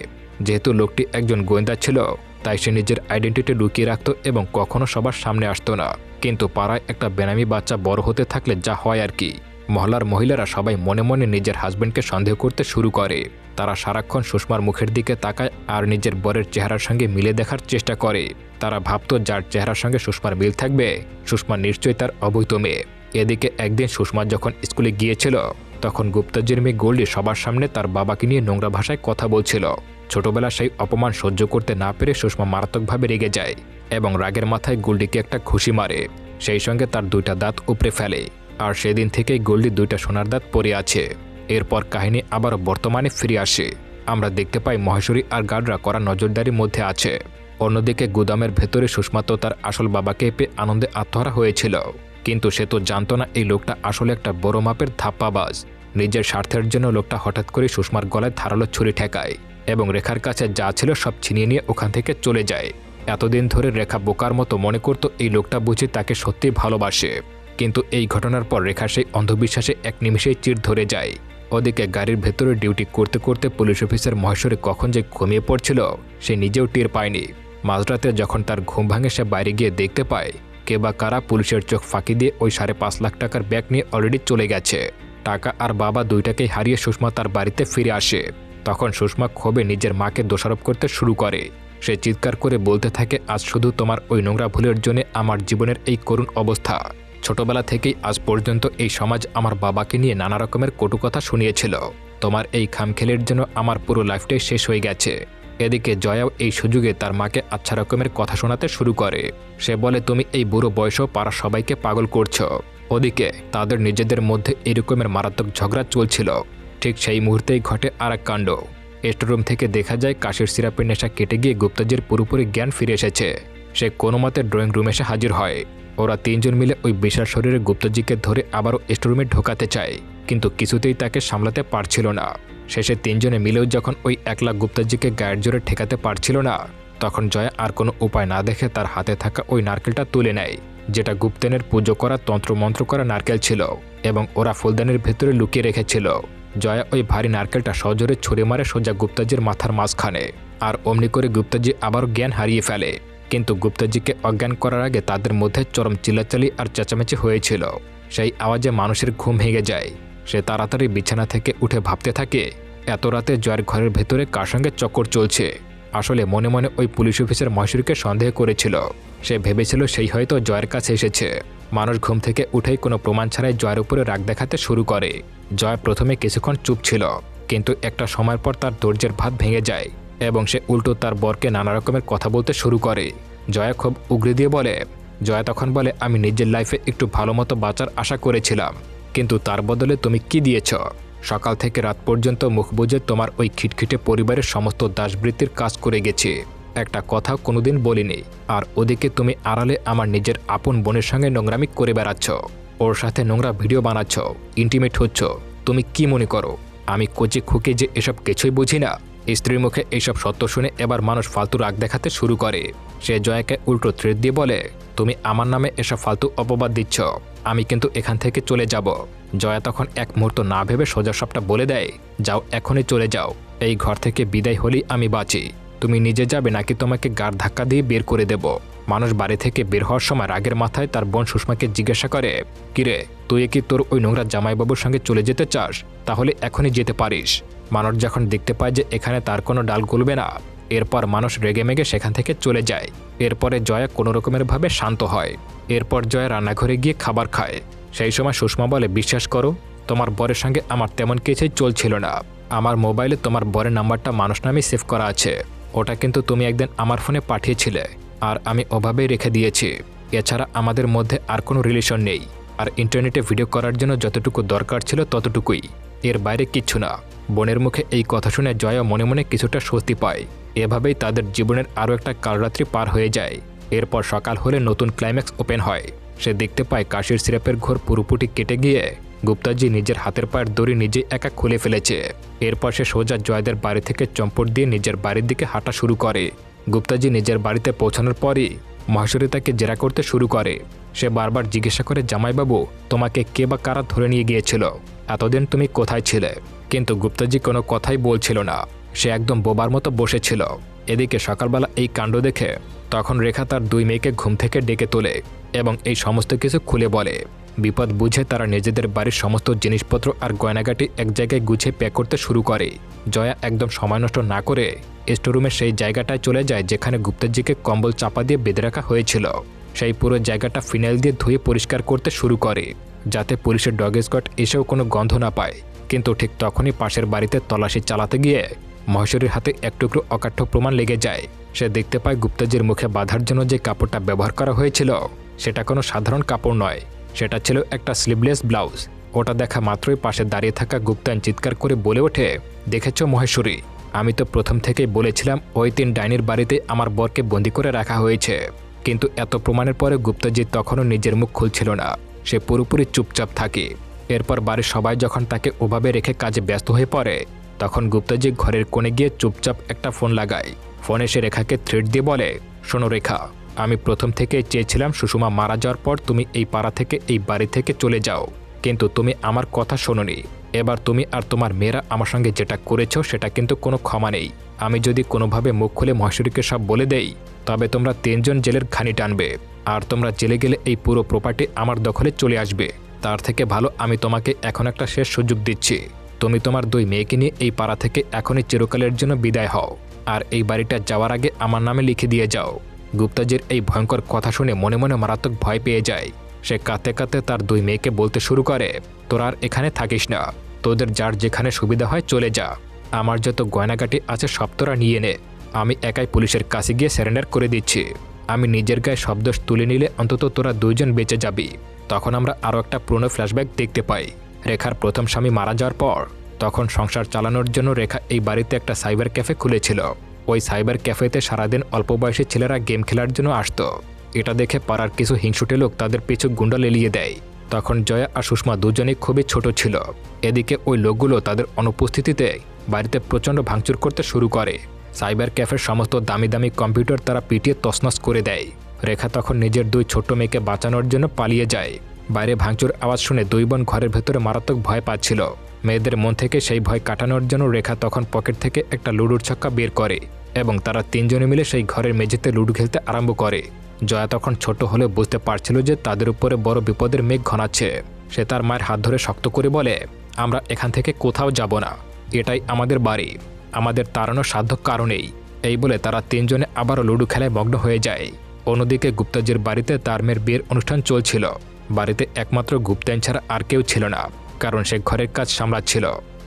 Speaker 1: যেহেতু লোকটি একজন গোয়েন্দা ছিল, তাই সে নিজের আইডেন্টিটি লুকিয়ে রাখত এবং কখনো সবার সামনে আসতো না। কিন্তু পাড়ায় একটা বেনামি বাচ্চা বড় হতে থাকলে যা হয় আর কি, মহল্লার মহিলারা সবাই মনে মনে নিজের হাজবেন্ডকে সন্দেহ করতে শুরু করে। তারা সারাক্ষণ সুষমার মুখের দিকে তাকায় আর নিজের বরের চেহারার সঙ্গে মিলে দেখার চেষ্টা করে। তারা ভাবত যার চেহারার সঙ্গে সুষমার মিল থাকবে, সুষমা নিশ্চয়ই তার অবৈধ মেয়ে। এদিকে একদিন সুষমা যখন স্কুলে গিয়েছিল, তখন গুপ্তাজির মেয়ে গোল্ডি সবার সামনে তার বাবাকে নিয়ে নোংরা ভাষায় কথা বলছিল। ছোটবেলা সেই অপমান সহ্য করতে না পেরে সুষমা মারাত্মকভাবে রেগে যায় এবং রাগের মাথায় গোল্ডিকে একটা ঘুষি মারে। সেই সঙ্গে তার 2টা দাঁত উপড়ে ফেলে। আর সেদিন থেকেই গোল্ডি 2টা সোনার দাঁত পড়ে আছে। এরপর কাহিনী আবারও বর্তমানে ফিরে আসে। আমরা দেখতে পাই মহেশ্বরী আর গার্ডরা করা নজরদারির মধ্যে আছে। অন্যদিকে গুদামের ভেতরে সুষমা তো তার আসল বাবাকে পেয়ে আনন্দে আত্মহারা হয়েছিল। কিন্তু সে তো জানতো না এই লোকটা আসলে একটা বড় মাপের ধাপ্পাবাজ। নিজের স্বার্থের জন্য লোকটা হঠাৎ করে সুষমার গলায় ধারালো ছুরি ঠেকায় এবং রেখার কাছে যা ছিল সব ছিনিয়ে নিয়ে ওখান থেকে চলে যায়। এতদিন ধরে রেখা বোকার মতো মনে করত এই লোকটা বুঝি তাকে সত্যিই ভালোবাসে। কিন্তু এই ঘটনার পর রেখা সেই অন্ধবিশ্বাসে এক নিমিষেই চির ধরে যায়। ওদিকে গাড়ির ভেতরে ডিউটি করতে করতে পুলিশ অফিসার মহেশ্বরী কখন যে ঘুমিয়ে পড়ছিল সে নিজেও টের পায়নি। মাঝরাতে যখন তার ঘুম ভাঙে সে বাইরে গিয়ে দেখতে পায় কে বা কারা পুলিশের চোখ ফাঁকি দিয়ে ওই 5.5 লাখ টাকার ব্যাগ নিয়ে অলরেডি চলে গেছে। টাকা আর বাবা 2টাকেই হারিয়ে সুষমা তার বাড়িতে ফিরে আসে। তখন সুষমা ক্ষোভে নিজের মাকে দোষারোপ করতে শুরু করে। সে চিৎকার করে বলতে থাকে, আজ শুধু তোমার ওই নোংরা ভুলের জন্য আমার জীবনের এই করুণ অবস্থা। ছোটবেলা থেকেই আজ পর্যন্ত এই সমাজ আমার বাবাকে নিয়ে নানা রকমের কটু কথা শুনিয়েছিল। তোমার এই খামখেলের জন্য আমার পুরো লাইফটাই শেষ হয়ে গেছে। এদিকে জয়াও এই সুযোগে তার মাকে আচ্ছা রকমের কথা শোনাতে শুরু করে। সে বলে, তুমি এই বুড়ো বয়সেও পাড়া সবাইকে পাগল করছো। ওদিকে তাদের নিজেদের মধ্যে এরকমের মারাত্মক ঝগড়া চলছিল। ঠিক সেই মুহূর্তেই ঘটে আর এক কাণ্ড। স্টোররুম থেকে দেখা যায় কাশির সিরাপের নেশা কেটে গিয়ে গুপ্তাজির পুরোপুরি জ্ঞান ফিরে এসেছে। সে কোনো মতে ড্রয়িং রুমে এসে হাজির হয়। ওরা 3জন মিলে ওই বিশাল শরীরে গুপ্তাজিকে ধরে আবারও স্টোররুমে ঢোকাতে চায়, কিন্তু কিছুতেই তাকে সামলাতে পারছিল না। শেষে 3জনে মিলেও যখন ওই 1 লাখ গুপ্তাজিকে গায়ের জোরে ঠেকাতে পারছিল না, তখন জয়া আর কোনো উপায় না দেখে তার হাতে থাকা ওই নারকেলটা তুলে নেয়, যেটা গুপ্তেনের পুজো করা তন্ত্রমন্ত্র করা নারকেল ছিল এবং ওরা ফুলদানির ভেতরে লুকিয়ে রেখেছিল। জয়া ওই ভারী নারকেলটা সজোরে ছুঁড়ে মারে সোজা গুপ্তাজির মাথার মাঝখানে। আর অমনি করে গুপ্তাজি আবারও জ্ঞান হারিয়ে ফেলে। কিন্তু গুপ্তাজিকে অজ্ঞান করার আগে তাদের মধ্যে চরম চিল্লাচালি আর চেঁচামেচি হয়েছিল। সেই আওয়াজে মানুষের ঘুম ভেঙে যায়। সে তাড়াতাড়ি বিছানা থেকে উঠে ভাবতে থাকে, এত রাতে জয়ের ঘরের ভেতরে কার সঙ্গে চক্কর চলছে। আসলে মনে মনে ওই পুলিশ অফিসার মহেশ্বরীকে সন্দেহ করেছিল। সে ভেবেছিল সেই হয়তো জয়ের কাছে এসেছে। মানুষ ঘুম থেকে উঠেই কোনো প্রমাণ ছাড়াই জয়ের উপরে রাগ দেখাতে শুরু করে। জয় প্রথমে কিছুক্ষণ চুপ ছিল, কিন্তু একটা সময়ের পর তার ধৈর্যের ভাত ভেঙে যায় এবং সে উল্টো তার বরকে নানা রকমের কথা বলতে শুরু করে। জয়া খুব উগরে দিয়ে বলে। জয়া তখন বলে, আমি নিজের লাইফে একটু ভালো মতো বাঁচার আশা করেছিলাম, কিন্তু তার বদলে তুমি কি দিয়েছ? সকাল থেকে রাত পর্যন্ত মুখ বুজে তোমার ওই খিটখিটে পরিবারের সমস্ত দাসবৃত্তির কাজ করে গেছি, একটা কথা কোনোদিন বলিনি। আর ওদিকে তুমি আড়ালে আমার নিজের আপন বোনের সঙ্গে নোংরামি করে বেড়াচ্ছ, ওর সাথে নোংরা ভিডিও বানাচ্ছ, ইন্টিমেট হচ্ছ। তুমি কি মনে করো আমি কচি খুকে যে এসব কিছুই বুঝি না? স্ত্রীর মুখে এইসব সত্য শুনে এবার মানুষ ফালতু রাগ দেখাতে শুরু করে। সে জয়াকে উল্টো থ্রেট দিয়ে বলে, তুমি আমার নামে এসব ফালতু অপবাদ দিচ্ছ, আমি কিন্তু এখান থেকে চলে যাব। জয়া তখন এক মুহূর্ত না ভেবে সোজা সবটা বলে দেয়, যাও, এখনই চলে যাও। এই ঘর থেকে বিদায় হলেই আমি বাঁচি। তুমি নিজে যাবে নাকি তোমাকে গাড় ধাক্কা দিয়ে বের করে দেব? মানুষ বাড়ি থেকে বের হওয়ার সময় রাগের মাথায় তার বোন সুষমাকে জিজ্ঞাসা করে, কিরে, তুই কি তোর ওই নোংরা জামাইবাবুর সঙ্গে চলে যেতে চাস? তাহলে এখনই যেতে পারিস। মানুষ যখন দেখতে পায় যে এখানে তার কোনো ডাল গলবে না, এরপর মানুষ রেগেমেগে সেখান থেকে চলে যায়। এরপরে জয়া কোনো রকমের ভাবে শান্ত হয়। এরপর জয়া রান্নাঘরে গিয়ে খাবার খায়। সেই সময় সুষমা বলে, বিশ্বাস করো, তোমার বরের সঙ্গে আমার তেমন কিছুই চলছিল না। আমার মোবাইলে তোমার বরের নাম্বারটা মানুষ নামে সেভ করা আছে। ওটা কিন্তু তুমি একদিন আমার ফোনে পাঠিয়েছিলে, আর আমি ওভাবেই রেখে দিয়েছি। এছাড়া আমাদের মধ্যে আর কোনো রিলেশন নেই। আর ইন্টারনেটে ভিডিও করার জন্য যতটুকু দরকার ছিল ততটুকুই, এর বাইরে কিচ্ছু না। বোনের মুখে এই কথা শুনে জয়া মনে মনে কিছুটা স্বস্তি পায়। এভাবেই তাদের জীবনের আরও একটা কালরাত্রি পার হয়ে যায়। এরপর সকাল হলে নতুন ক্লাইম্যাক্স ওপেন হয়। সে দেখতে পায় কাশির সিরাপের ঘর পুরোপুরি কেটে গিয়ে গুপ্তাজি নিজের হাতের পায়ের দড়ি নিজে একা খুলে ফেলেছে। এরপর সে সোজা জয়দের বাড়ি থেকে চম্পট দিয়ে নিজের বাড়ির দিকে হাঁটা শুরু করে। গুপ্তাজি নিজের বাড়িতে পৌঁছানোর পরই মহেশ্বরী তাকে জেরা করতে শুরু করে। সে বারবার জিজ্ঞাসা করে, জামাইবাবু, তোমাকে কে বা কারা ধরে নিয়ে গিয়েছিল? এতদিন তুমি কোথায় ছিলে? কিন্তু গুপ্তাজি কোনো কথাই বলছিল না। সে একদম বোবার মতো বসেছিল। এদিকে সকালবেলা এই কাণ্ড দেখে তখন রেখা তার 2 মেয়েকে ঘুম থেকে ডেকে তোলে এবং এই সমস্ত কিছু খুলে বলে। বিপদ বুঝে তারা নিজেদের বাড়ির সমস্ত জিনিসপত্র আর গয়নাগাটি এক জায়গায় গুছিয়ে প্যাক করতে শুরু করে। জয়া একদম সময় নষ্ট না করে স্টোররুমের সেই জায়গাটায় চলে যায় যেখানে গুপ্তাজিকে কম্বল চাপা দিয়ে বেঁধে রাখা হয়েছিল। সেই পুরো জায়গাটা ফিনাইল দিয়ে ধুয়ে পরিষ্কার করতে শুরু করে যাতে পুলিশের ডগ স্কোয়াড এসেও কোনো গন্ধ না পায়। কিন্তু ঠিক তখনই পাশের বাড়িতে তল্লাশি চালাতে গিয়ে মহেশ্বরীর হাতে এক টুকরো অকাঠ্য প্রমাণ লেগে যায়। সে দেখতে পায় গুপ্তাজির মুখে বাঁধার জন্য যে কাপড়টা ব্যবহার করা হয়েছিল সেটা কোনো সাধারণ কাপড় নয়, সেটা ছিল একটা স্লিভলেস ব্লাউজ। ওটা দেখা মাত্রই পাশে দাঁড়িয়ে থাকা গুপ্তান চিৎকার করে বলে ওঠে, দেখেছ মহেশ্বরী, আমি তো প্রথম থেকেই বলেছিলাম ওই 3 ডাইনির বাড়িতে আমার বরকে বন্দি করে রাখা হয়েছে। কিন্তু এত প্রমাণের পরে গুপ্তাজি তখনও নিজের মুখ খুলছিল না। সে পুরোপুরি চুপচাপ থাকে। এরপর বাড়ির সবাই যখন তাকে ওভাবে রেখে কাজে ব্যস্ত হয়ে পড়ে তখন গুপ্তাজি ঘরের কোণে গিয়ে চুপচাপ একটা ফোন লাগায়। ফোনে সে রেখাকে থ্রেট দিয়ে বলে, শোনো রেখা, আমি প্রথম থেকেই চেয়েছিলাম সুষমা মারা যাওয়ার পর তুমি এই পাড়া থেকে এই বাড়ি থেকে চলে যাও, কিন্তু তুমি আমার কথা শোনোনি। এবার তুমি আর তোমার মেয়েরা আমার সঙ্গে যেটা করেছ সেটা কিন্তু কোনো ক্ষমা নেই। আমি যদি কোনোভাবে মুখ খুলে মহেশ্বরীকে সব বলে দেই তবে তোমরা 3 জন জেলের ঘানি টানবে, আর তোমরা জেলে গেলে এই পুরো প্রপার্টি আমার দখলে চলে আসবে। তার থেকে ভালো আমি তোমাকে এখন একটা শেষ সুযোগ দিচ্ছি। তুমি তোমার 2 মেয়েকে নিয়ে এই পাড়া থেকে এখনই চিরকালের জন্য বিদায় হও, আর এই বাড়িটা যাওয়ার আগে আমার নামে লিখে দিয়ে যাও। গুপ্তাজির এই ভয়ঙ্কর কথা শুনে মনে মনে মারাত্মক ভয় পেয়ে যায়। সে কাঁদতে কাঁদতে তার 2 মেয়েকে বলতে শুরু করে, তোরা আর এখানে থাকিস না, তোদের যার যেখানে সুবিধা হয় চলে যা। আমার যত গয়নাগাটি আছে সব তোরা নিয়ে নে। আমি একাই পুলিশের কাছে গিয়ে সারেন্ডার করে দিচ্ছি। আমি নিজের গায়ে সব দোষ তুলে নিলে অন্তত তোরা 2 জন বেঁচে যাবি। তখন আমরা আরও একটা পুরনো ফ্ল্যাশব্যাক দেখতে পাই। রেখার প্রথম স্বামী মারা যাওয়ার পর তখন সংসার চালানোর জন্য রেখা এই বাড়িতে একটা সাইবার ক্যাফে খুলেছিল। ওই সাইবার ক্যাফেতে সারাদিন অল্প বয়সী ছেলেরা গেম খেলার জন্য আসতো। এটা দেখে পাড়ার কিছু হিংসুটে লোক তাদের পিছু গুন্ডা লেলিয়ে দেয়। তখন জয়া আর সুষমা দুজনেই খুবই ছোট ছিল। এদিকে ওই লোকগুলো তাদের অনুপস্থিতিতে বাড়িতে প্রচণ্ড ভাঙচুর করতে শুরু করে। সাইবার ক্যাফের সমস্ত দামি দামি কম্পিউটার তারা পিটিয়ে তছনছ করে দেয়। রেখা তখন নিজের 2 ছোট্ট মেয়েকে বাঁচানোর জন্য পালিয়ে যায়। বাইরে ভাঙচুর আওয়াজ শুনে 2 বোন ঘরের ভেতরে মারাত্মক ভয় পাচ্ছিল। মেয়েদের মন থেকে সেই ভয় কাটানোর জন্য রেখা তখন পকেট থেকে একটা লুডুর ছক্কা বের করে এবং তারা 3 জনে মিলে সেই ঘরের মেঝেতে লুডু খেলতে আরম্ভ করে। জয়া তখন ছোট হলেও বুঝতে পারছিল যে তাদের উপরে বড় বিপদের মেঘ ঘনাচ্ছে। সে তার মায়ের হাত ধরে শক্ত করে বলে, আমরা এখান থেকে কোথাও যাব না, এটাই আমাদের বাড়ি, আমাদের তাড়ানোর সাধ্য কারণেই। এই বলে তারা 3 জনে আবারও লুডু খেলায় মগ্ন হয়ে যায়। অন্যদিকে গুপ্তাজির বাড়িতে তার মেয়ের বিয়ের অনুষ্ঠান চলছিল। বাড়িতে একমাত্র গুপ্তায়ন ছাড়া আর কেউ ছিল না, কারণ সে ঘরের কাজ সামলাচ্ছিল।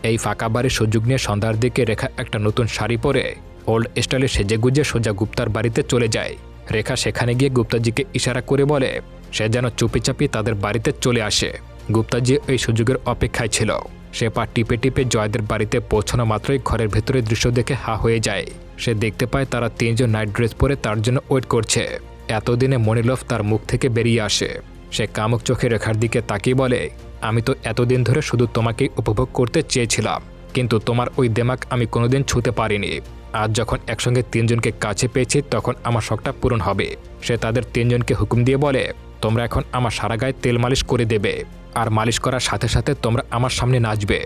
Speaker 1: এই ফাঁকা বাড়ির সুযোগ নিয়ে সন্ধ্যার দিকে রেখা একটা নতুন শাড়ি পরে ওল্ড স্টাইলে সেজেগুজে সোজা গুপ্তার বাড়িতে চলে যায়। রেখা সেখানে গিয়ে গুপ্তাজিকে ইশারা করে বলে সে যেন চুপিচাপি তাদের বাড়িতে চলে আসে। গুপ্তাজি এই সুযোগের অপেক্ষায় ছিল। সে পা টিপে টিপে জয়দের বাড়িতে পৌঁছানো মাত্রই ঘরের ভেতরে দৃশ্য দেখে হা হয়ে যায়। সে দেখতে পায় তারা 3 জন নাইট ড্রেস পরে তার জন্য ওয়েট করছে। এতদিনে মনিলভ তার মুখ থেকে বেরিয়ে আসে। সে কামুক চোখে রেখার দিকে তাকিয়ে বলে, আমি তো এতদিন ধরে শুধু তোমাকেই উপভোগ করতে চেয়েছিলাম, কিন্তু তোমার ওই দেমাক আমি কোনোদিন ছুঁতে পারিনি। আজ যখন একসঙ্গে 3 জনকে কাছে পেয়েছি তখন আমার শখটা পূরণ হবে। সে তাদের 3 জনকে হুকুম দিয়ে বলে, তোমরা এখন আমার সারা গায়ে তেল মালিশ করে দেবে, আর মালিশ করার সাথে সাথে তোমরা আমার সামনে নাচবে।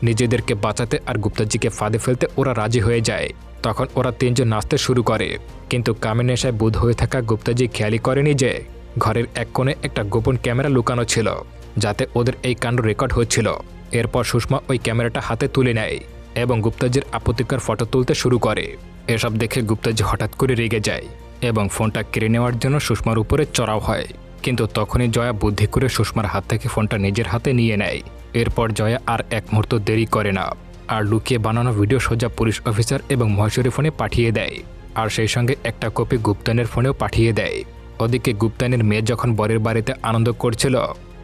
Speaker 1: নিজেদেরকে বাঁচাতে আর গুপ্তাজিকে ফাঁদে ফেলতে ওরা রাজি হয়ে যায়। তখন ওরা 3 জন নাচতে শুরু করে, কিন্তু কামের নেশায় বুধ হয়ে থাকা গুপ্তাজি খেয়ালই করেনি যে ঘরের এক কোণে একটা গোপন ক্যামেরা লুকানো ছিল, যাতে ওদের এই কাণ্ড রেকর্ড হচ্ছিল। এরপর সুষমা ওই ক্যামেরাটা হাতে তুলে নেয় এবং গুপ্তাজির আপত্তিকর ফটো তুলতে শুরু করে। এসব দেখে গুপ্তাজি হঠাৎ করে রেগে যায় এবং ফোনটা কেড়ে নেওয়ার জন্য সুষমার উপরে চড়াও হয়। কিন্তু তখনই জয়া বুদ্ধি করে সুষমার হাত থেকে ফোনটা নিজের হাতে নিয়ে নেয়। এরপর জয়া আর এক মুহূর্ত দেরি করে না, আর লুকিয়ে বানানো ভিডিও সোজা পুলিশ অফিসার এবং মহেশ্বরী ফোনে পাঠিয়ে দেয়, আর সেই সঙ্গে একটা কপি গুপ্তানের ফোনেও পাঠিয়ে দেয়। ওদিকে গুপ্তানের মেয়ে যখন বরের বাড়িতে আনন্দ করছিল,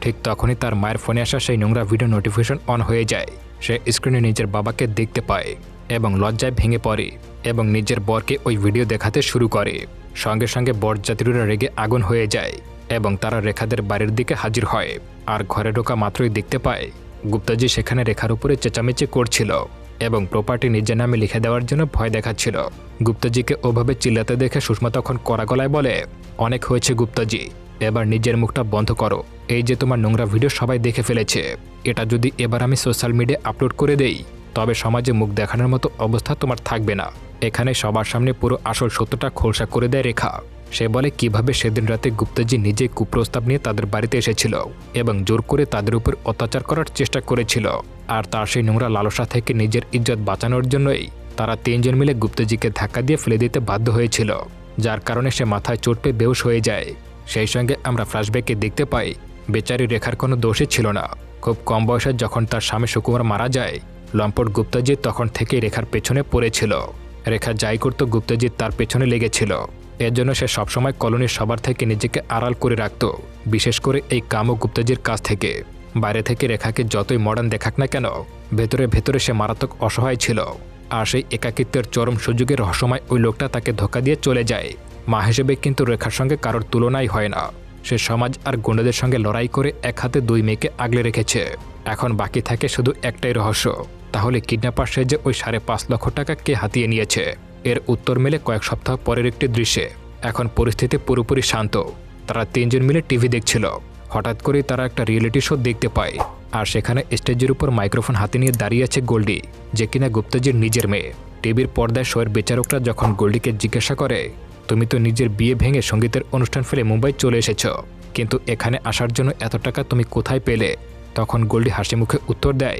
Speaker 1: ঠিক তখনই তার মায়ের ফোনে আসা সেই নোংরা ভিডিও নোটিফিকেশন অন হয়ে যায়। সে স্ক্রিনে নিজের বাবাকে দেখতে পায় এবং লজ্জায় ভেঙে পড়ে এবং নিজের বরকে ওই ভিডিও দেখাতে শুরু করে। সঙ্গে সঙ্গে বরযাত্রীরা রেগে আগুন হয়ে যায় এবং তারা রেখাদের বাড়ির দিকে হাজির হয়। আর ঘরে ঢোকা মাত্রই দেখতে পায় গুপ্তাজি সেখানে রেখার উপরে চেঁচামেচি করছিল এবং প্রপার্টি নিজের নামে লিখে দেওয়ার জন্য ভয় দেখাচ্ছিল। গুপ্তাজিকে ওভাবে চিল্লাতে দেখে সুষমা তখন কড়া গলায় বলে, অনেক হয়েছে গুপ্তাজি, এবার নিজের মুখটা বন্ধ করো। এই যে তোমার নোংরা ভিডিও সবাই দেখে ফেলেছে, এটা যদি এবার আমি সোশ্যাল মিডিয়ায় আপলোড করে দেই তবে সমাজে মুখ দেখানোর মতো অবস্থা তোমার থাকবে না। এখানে সবার সামনে পুরো আসল সত্যটা খোলসা করে দেয় রেখা। সে বলে কিভাবে সেদিন রাতে গুপ্তাজি নিজেই কুপ্রস্তাব নিয়ে তাদের বাড়িতে এসেছিল এবং জোর করে তাদের উপর অত্যাচার করার চেষ্টা করেছিল। আর তার সেই নোংরা লালসা থেকে নিজের ইজ্জত বাঁচানোর জন্যই তারা তিনজন মিলে গুপ্তাজিকে ধাক্কা দিয়ে ফেলে দিতে বাধ্য হয়েছিল, যার কারণে সে মাথায় চোট পেয়ে বেহুশ হয়ে যায়। সেই সঙ্গে আমরা ফ্ল্যাশব্যাকে দেখতে পাই বেচারি রেখার কোনো দোষই ছিল না। খুব কম বয়সে যখন তার স্বামী সুকুমার মারা যায়, লম্পট গুপ্তাজি তখন থেকেই রেখার পেছনে পড়েছিল। রেখা যাই করত গুপ্তাজি তার পেছনে লেগেছিল। এর জন্য সে সবসময় কলোনির সবার থেকে নিজেকে আড়াল করে রাখত, বিশেষ করে এই কামু গুপ্তাজির কাছ থেকে। বাইরে থেকে রেখাকে যতই মডার্ন দেখাক না কেন, ভেতরে ভেতরে সে মারাত্মক অসহায় ছিল। আর সেই একাকিত্বের চরম সুযোগে রহস্যময় ওই লোকটা তাকে ধোঁকা দিয়ে চলে যায়। মা হিসেবে কিন্তু রেখার সঙ্গে কারোর তুলনাই হয় না। সে সমাজ আর গুন্ডাদের সঙ্গে লড়াই করে এক হাতে দুই মেয়েকে আগলে রেখেছে। এখন বাকি থাকে শুধু একটাই রহস্য, তাহলে কিডন্যাপার সে যে ওই 5.5 লক্ষ টাকা কে হাতিয়ে নিয়েছে। এর উত্তর মেলে কয়েক সপ্তাহ পরের একটি দৃশ্যে। এখন পরিস্থিতি পুরোপুরি শান্ত। তারা তিনজন মিলে টিভি দেখছিল। হঠাৎ করেই তারা একটা রিয়েলিটি শো দেখতে পায়। আর সেখানে স্টেজের উপর মাইক্রোফোন হাতে নিয়ে দাঁড়িয়ে আছে গোল্ডি, যে কিনা গুপ্তাজির নিজের মেয়ে। টিভির পর্দায় শোয়ের বিচারকরা যখন গোল্ডিকে জিজ্ঞাসা করে, তুমি তো নিজের বিয়ে ভেঙে সঙ্গীতের অনুষ্ঠান ফেলে মুম্বাই চলে এসেছ, কিন্তু এখানে আসার জন্য এত টাকা তুমি কোথায় পেলে? তখন গোল্ডি হাসি মুখে উত্তর দেয়,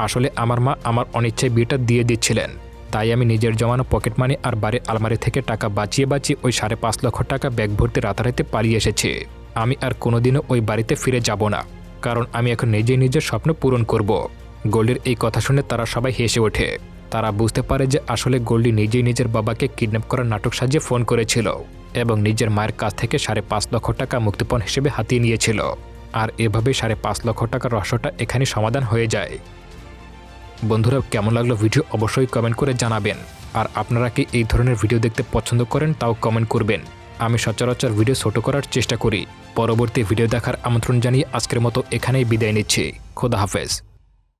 Speaker 1: আসলে আমার মা আমার অনিচ্ছায় বিয়েটা দিয়ে দিচ্ছিলেন, তাই আমি নিজের জমানো পকেট মানি আর বাড়ির আলমারি থেকে টাকা বাঁচিয়ে ওই 5.5 লক্ষ টাকা ব্যাগ ভর্তি রাতারাতি পালিয়ে এসেছি। আমি আর কোনোদিনও ওই বাড়িতে ফিরে যাব না, কারণ আমি এখন নিজেই নিজের স্বপ্ন পূরণ করব। গোল্ডির এই কথা শুনে তারা সবাই হেসে ওঠে। তারা বুঝতে পারে যে আসলে গোল্ডি নিজেই নিজের বাবাকে কিডন্যাপ করার নাটক সাজিয়ে ফোন করেছিল এবং নিজের মায়ের কাছ থেকে 5.5 লক্ষ টাকা মুক্তিপণ হিসেবে হাতিয়ে নিয়েছিল। আর এভাবে 5.5 লক্ষ টাকার রহস্যটা এখানে সমাধান হয়ে যায়। বন্ধুরা, কেমন লাগলো ভিডিও অবশ্যই কমেন্ট করে জানাবেন। আর আপনারা কি এই ধরনের ভিডিও দেখতে পছন্দ করেন তাও কমেন্ট করবেন। আমি সচরাচর ভিডিও ছোট করার চেষ্টা করি। পরবর্তী ভিডিও দেখার আমন্ত্রণ জানিয়ে আজকের মতো এখানেই বিদায় নিচ্ছি। খোদা হাফেজ।